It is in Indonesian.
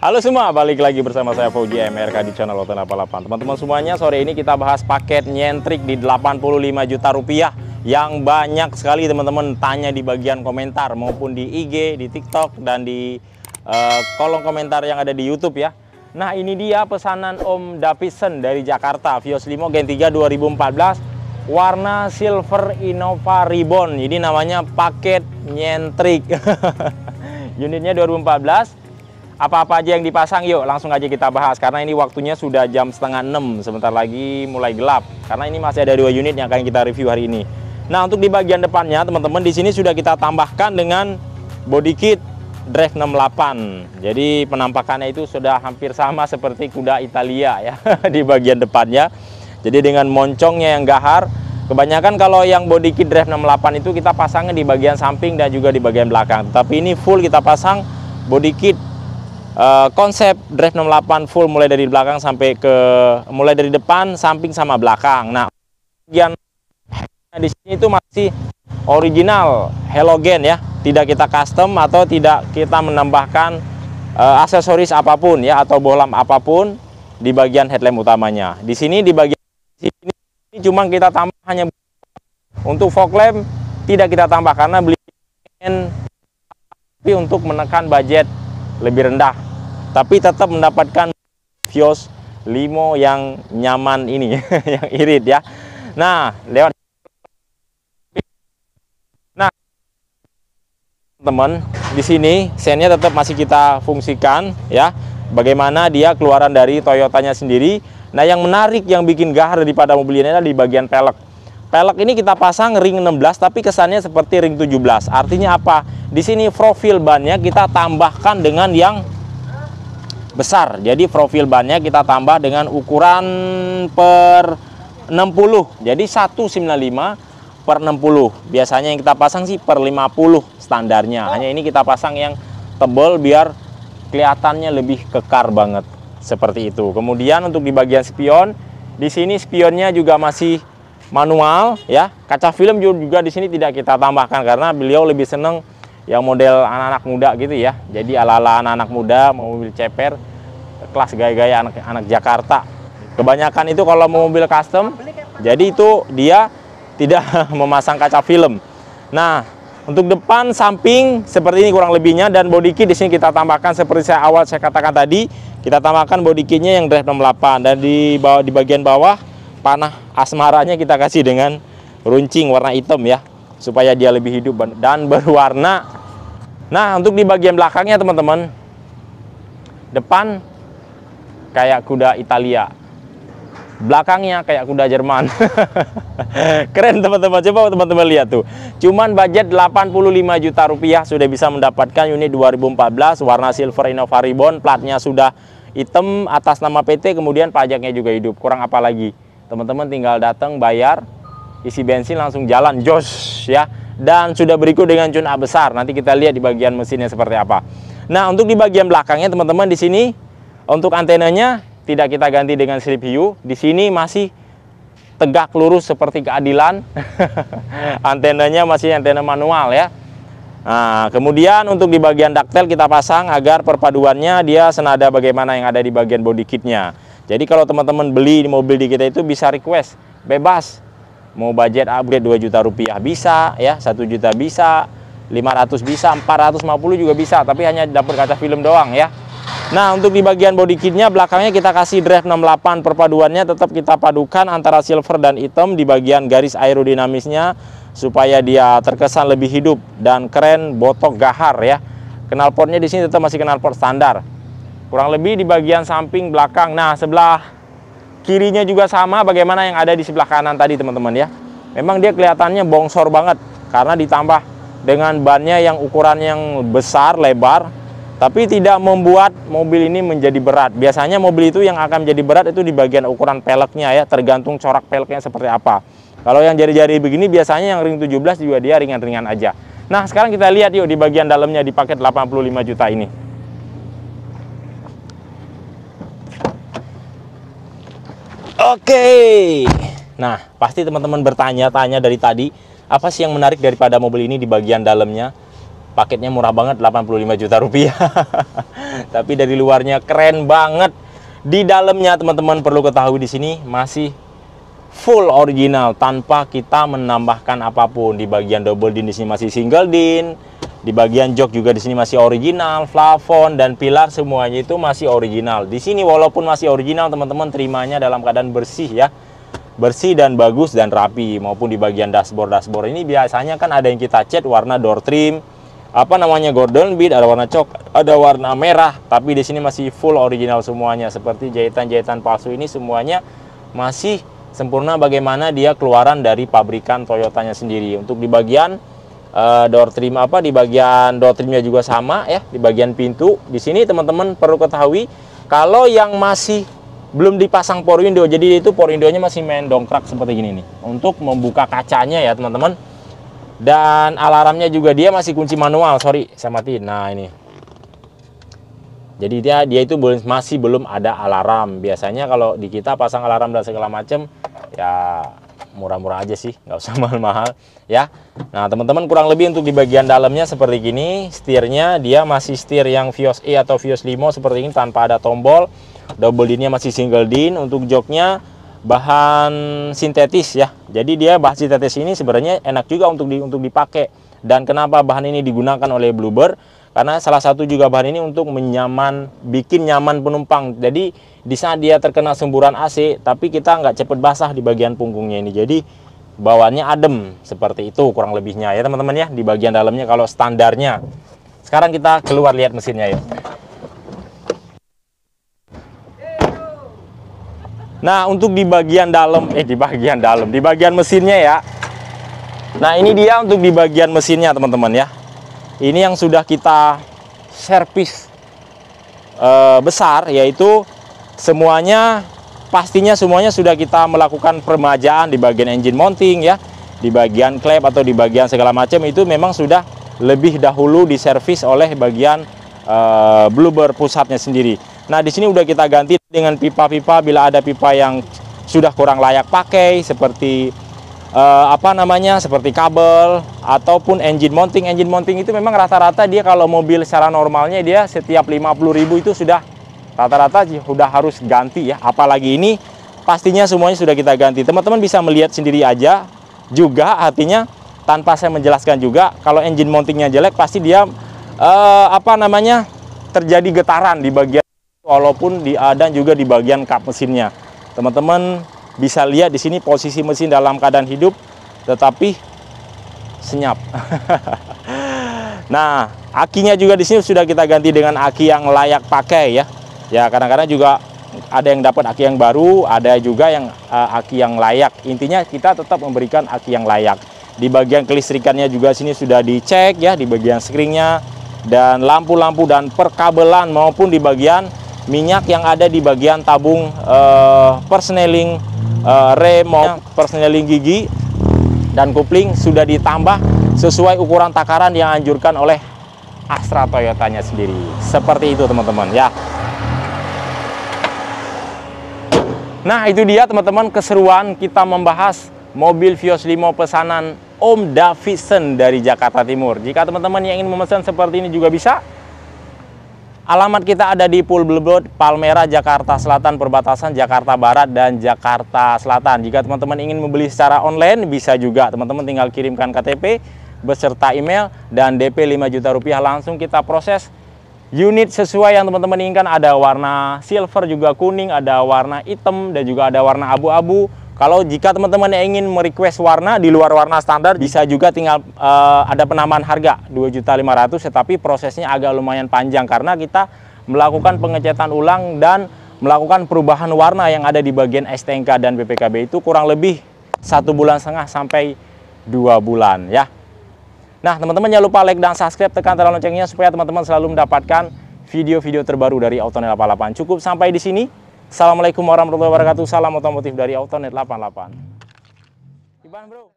Halo semua, balik lagi bersama saya Fauji MRK di channel Ototan 88. Teman-teman semuanya, sore ini kita bahas paket nyentrik di 85 juta rupiah yang banyak sekali teman-teman tanya di bagian komentar maupun di IG, di TikTok, dan di kolom komentar yang ada di YouTube ya. Nah, ini dia pesanan Om Davidson dari Jakarta, Vios Limo Gen 3 2014 warna Silver Innova Ribbon. Jadi namanya paket nyentrik. Unitnya 2014. Apa-apa aja yang dipasang, yuk langsung aja kita bahas. Karena ini waktunya sudah jam setengah 6, sebentar lagi mulai gelap. Karena ini masih ada 2 unit yang akan kita review hari ini. Nah, untuk di bagian depannya teman-teman, di sini sudah kita tambahkan dengan body kit Drive 68. Jadi penampakannya itu sudah hampir sama seperti kuda Italia ya di bagian depannya. Jadi dengan moncongnya yang gahar. Kebanyakan kalau yang body kit Drive 68 itu kita pasangnya di bagian samping dan juga di bagian belakang. Tapi ini full kita pasang body kit konsep Drive 68 full, mulai dari belakang sampai ke mulai dari depan, samping sama belakang. Nah, bagian di sini itu masih original halogen ya, tidak kita custom atau tidak kita menambahkan aksesoris apapun ya atau bohlam apapun di bagian headlamp utamanya. Di sini di bagian ini cuma kita tambah hanya untuk fog lamp, tidak kita tambah karena beli tapi untuk menekan budget lebih rendah, tapi tetap mendapatkan Vios Limo yang nyaman ini yang irit ya. Nah, lewat teman di sini sennya tetap masih kita fungsikan ya. Bagaimana dia keluaran dari Toyotanya sendiri. Nah, yang menarik yang bikin gahar daripada mobil ini adalah di bagian pelek. Pelek ini kita pasang ring 16 tapi kesannya seperti ring 17. Artinya apa? Di sini profil bannya kita tambahkan dengan yang besar. Jadi profil bannya kita tambah dengan ukuran per 60. Jadi 195 per 60. Biasanya yang kita pasang sih per 50 standarnya. Hanya ini kita pasang yang tebal biar kelihatannya lebih kekar banget. Seperti itu. Kemudian untuk di bagian spion, di sini spionnya juga masih manual ya. Kaca film juga di sini tidak kita tambahkan karena beliau lebih seneng yang model anak-anak muda gitu ya. Jadi ala-ala anak-anak muda mau mobil ceper kelas gaya-gaya anak Jakarta. Kebanyakan itu kalau mau mobil custom, jadi itu dia tidak memasang kaca film. Nah, untuk depan samping seperti ini kurang lebihnya, dan body kit di sini kita tambahkan seperti saya katakan tadi, kita tambahkan body kitnya yang Drive 68, dan di bagian bawah panah asmaranya kita kasih dengan runcing warna hitam ya, supaya dia lebih hidup dan berwarna. Nah, untuk di bagian belakangnya teman-teman, depan kayak kuda Italia, belakangnya kayak kuda Jerman. Keren teman-teman, coba teman-teman lihat tuh. Cuman budget 85 juta rupiah sudah bisa mendapatkan unit 2014 warna Silver Innova Ribbon, platnya sudah hitam atas nama PT, kemudian pajaknya juga hidup. Kurang apa lagi? Teman-teman tinggal datang, bayar, isi bensin, langsung jalan jos ya. Dan sudah berikut dengan tune up besar. Nanti kita lihat di bagian mesinnya seperti apa. Nah, untuk di bagian belakangnya teman-teman, di sini untuk antenanya tidak kita ganti dengan strip hiu. Di sini masih tegak lurus seperti keadilan. Antenanya masih antena manual ya. Nah, kemudian untuk di bagian ductile kita pasang agar perpaduannya dia senada bagaimana yang ada di bagian body kitnya. Jadi kalau teman-teman beli mobil di kita itu bisa request bebas. Mau budget upgrade 2 juta rupiah bisa ya, 1 juta bisa, 500 bisa, 450 juga bisa, tapi hanya dapat kaca film doang ya. Nah, untuk di bagian body kitnya belakangnya kita kasih Drive 68, perpaduannya tetap kita padukan antara silver dan hitam di bagian garis aerodinamisnya supaya dia terkesan lebih hidup dan keren, botok, gahar ya. Knalpotnya di sini tetap masih knalpot standar. Kurang lebih di bagian samping belakang. Nah, sebelah kirinya juga sama bagaimana yang ada di sebelah kanan tadi teman-teman ya. Memang dia kelihatannya bongsor banget karena ditambah dengan bannya yang ukuran yang besar, lebar, tapi tidak membuat mobil ini menjadi berat. Biasanya mobil itu yang akan menjadi berat itu di bagian ukuran peleknya ya, tergantung corak peleknya seperti apa. Kalau yang jari-jari begini biasanya yang ring 17 juga dia ringan-ringan aja. Nah, sekarang kita lihat yuk di bagian dalamnya di paket 85 juta ini. Oke. Nah, pasti teman-teman bertanya-tanya dari tadi, apa sih yang menarik daripada mobil ini di bagian dalamnya? Paketnya murah banget, 85 juta rupiah. Tapi dari luarnya keren banget. Di dalamnya teman-teman perlu ketahui di sini masih full original tanpa kita menambahkan apapun. Di bagian double din di sini masih single din. Di bagian jok juga di sini masih original, plafon dan pilar semuanya itu masih original. Di sini walaupun masih original, teman-teman terimanya dalam keadaan bersih ya. Bersih dan bagus dan rapi. Maupun di bagian dashboard ini biasanya kan ada yang kita cat warna door trim, apa namanya golden bead, ada warna ada warna merah, tapi di sini masih full original semuanya. Seperti jahitan-jahitan palsu ini semuanya masih sempurna bagaimana dia keluaran dari pabrikan Toyotanya sendiri. Untuk di bagian door trim di bagian door trimnya juga sama ya, di bagian pintu. Di sini teman-teman perlu ketahui kalau yang masih belum dipasang power window, jadi itu power window-nya masih main dongkrak seperti gini nih untuk membuka kacanya ya teman-teman. Dan alarmnya juga dia masih kunci manual, sorry saya matiin. Nah ini, jadi dia itu masih belum ada alarm. Biasanya kalau di kita pasang alarm dan segala macam ya murah-murah aja sih, nggak usah mahal-mahal ya. Nah teman-teman kurang lebih untuk di bagian dalamnya seperti gini. Setirnya dia masih setir yang Vios E atau Vios Limo seperti ini tanpa ada tombol. Double dinnya masih single din. Untuk joknya bahan sintetis ya, jadi dia bahan sintetis ini sebenarnya enak juga untuk dipakai. Dan kenapa bahan ini digunakan oleh Bluebird? Karena salah satu juga bahan ini untuk bikin nyaman penumpang. Jadi di saat dia terkena semburan AC, tapi kita nggak cepet basah di bagian punggungnya ini. Jadi bawaannya adem seperti itu kurang lebihnya ya teman-teman ya. Di bagian dalamnya kalau standarnya. Sekarang kita keluar lihat mesinnya ya. Nah untuk di bagian mesinnya ya. Nah ini dia untuk di bagian mesinnya teman-teman ya. Ini yang sudah kita servis besar, yaitu pastinya semuanya sudah kita melakukan peremajaan di bagian engine mounting ya, di bagian klep atau di bagian segala macam itu memang sudah lebih dahulu diservis oleh bagian Bluebird pusatnya sendiri. Nah di sini udah kita ganti dengan pipa-pipa bila ada pipa yang sudah kurang layak pakai, seperti seperti kabel ataupun engine mounting. Engine mounting itu memang rata-rata dia kalau mobil secara normalnya dia setiap 50.000 itu sudah rata-rata sudah harus ganti ya. Apalagi ini pastinya semuanya sudah kita ganti. Teman-teman bisa melihat sendiri aja juga, artinya tanpa saya menjelaskan juga, kalau engine mountingnya jelek pasti dia terjadi getaran di bagian walaupun dan juga di bagian kap mesinnya. Teman-teman bisa lihat di sini posisi mesin dalam keadaan hidup tetapi senyap. Nah, akinya juga di sini sudah kita ganti dengan aki yang layak pakai ya. Ya, kadang-kadang juga ada yang dapat aki yang baru, ada juga yang aki yang layak. Intinya kita tetap memberikan aki yang layak. Di bagian kelistrikannya juga sini sudah dicek ya, di bagian screennya dan lampu-lampu dan perkabelan maupun di bagian minyak yang ada di bagian tabung persneling rem maupun persneling gigi dan kopling sudah ditambah sesuai ukuran takaran yang dianjurkan oleh Astra Toyotanya sendiri. Seperti itu teman-teman ya. Nah itu dia teman-teman keseruan kita membahas mobil Vios Limo pesanan Om Davidson dari Jakarta Timur. Jika teman-teman yang ingin memesan seperti ini juga bisa. Alamat kita ada di Pool Bluebird, Palmera, Jakarta Selatan, perbatasan Jakarta Barat dan Jakarta Selatan. Jika teman-teman ingin membeli secara online, bisa juga. Teman-teman tinggal kirimkan KTP beserta email dan DP 5 juta rupiah, langsung kita proses unit sesuai yang teman-teman inginkan. Ada warna silver juga kuning, ada warna hitam dan juga ada warna abu-abu. Kalau jika teman-teman yang ingin merequest warna di luar warna standar, bisa juga tinggal ada penambahan harga 2.500.000, tetapi prosesnya agak lumayan panjang karena kita melakukan pengecetan ulang dan melakukan perubahan warna yang ada di bagian STNK dan BPKB itu kurang lebih 1,5 bulan sampai 2 bulan ya. Nah teman-teman jangan lupa like dan subscribe, tekan tanda loncengnya supaya teman-teman selalu mendapatkan video-video terbaru dari Autonet 88. Cukup sampai di sini. Assalamualaikum warahmatullahi wabarakatuh. Salam otomotif dari Autonet 88. Iban bro.